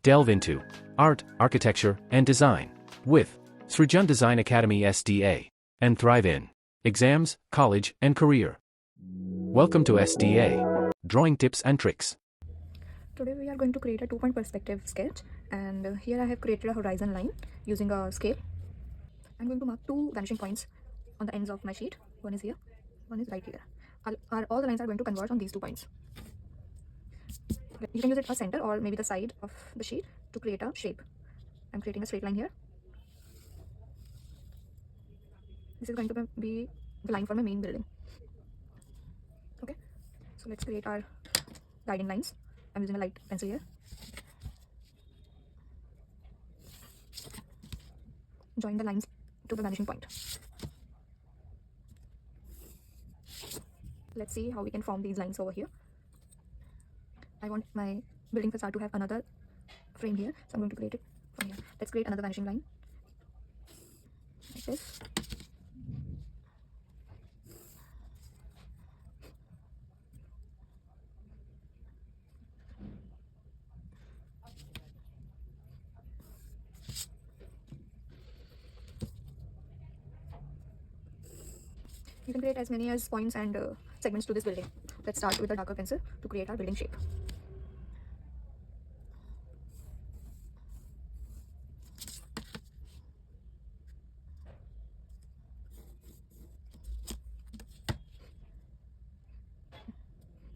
Delve into art, architecture, and design with Srijan Design Academy SDA and thrive in exams, college, and career. Welcome to SDA Drawing Tips and Tricks. Today we are going to create a 2-point perspective sketch, and here I have created a horizon line using a scale. I'm going to mark 2 vanishing points on the ends of my sheet. One is here, one is right here. All the lines are going to converge on these 2 points. You can use it as center or maybe the side of the sheet to create a shape. I'm creating a straight line here. This is going to be the line for my main building. Okay, so let's create our guiding lines. I'm using a light pencil here. Join the lines to the vanishing point. Let's see how we can form these lines over here. I want my building facade to have another frame here, so I'm going to create it from here. Let's create another vanishing line like this. You can create as many as points and segments to this building. Let's start with a darker pencil to create our building shape.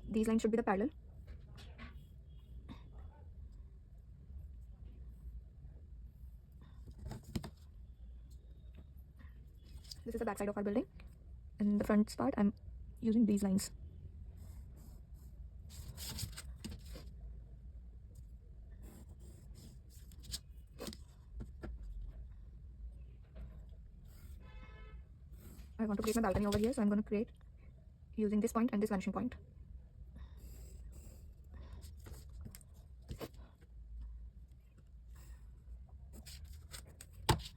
These lines should be the parallel. This is the back side of our building. In the front part, I'm using these lines. I want to create my balcony over here, so I'm going to create using this point and this vanishing point.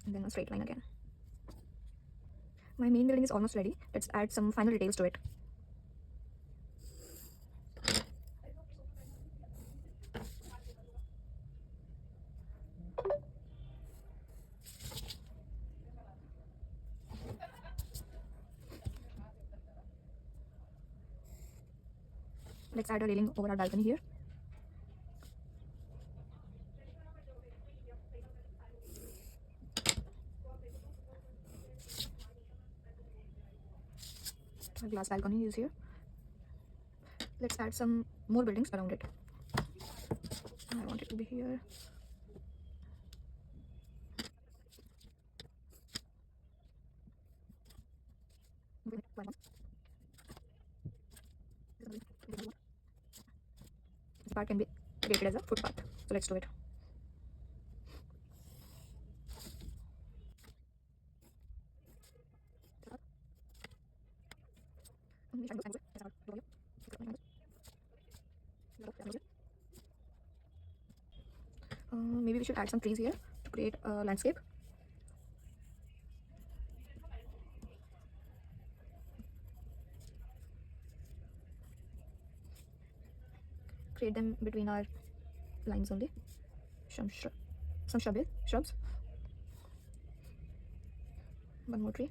And then a straight line again. My main building is almost ready. Let's add some final details to it. Let's add a railing over our balcony here. A glass balcony is here. Let's add some more buildings around it. I want it to be here. This part can be created as a footpath. So let's do it. Maybe we should add some trees here to create a landscape. Create them between our lines only. Some shrubs. One more tree.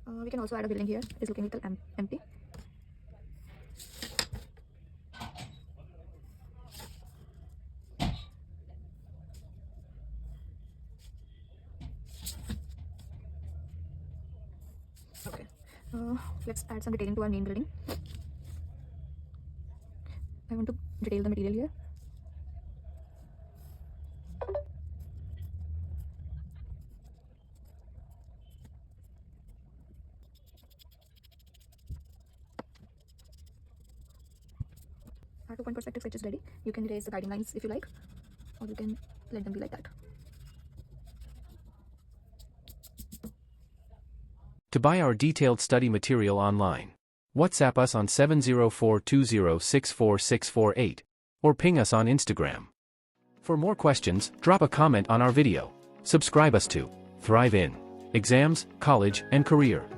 We can also add a building here. It's looking a little empty. Okay. Let's add some detailing to our main building. I want to detail the material here. Our 2-point perspective sketch is ready. You can erase the guiding lines if you like, or you can let them be like that. To buy our detailed study material online, WhatsApp us on 70420646648 or ping us on Instagram. For more questions, drop a comment on our video. Subscribe us to Thrive in Exams, College, and Career.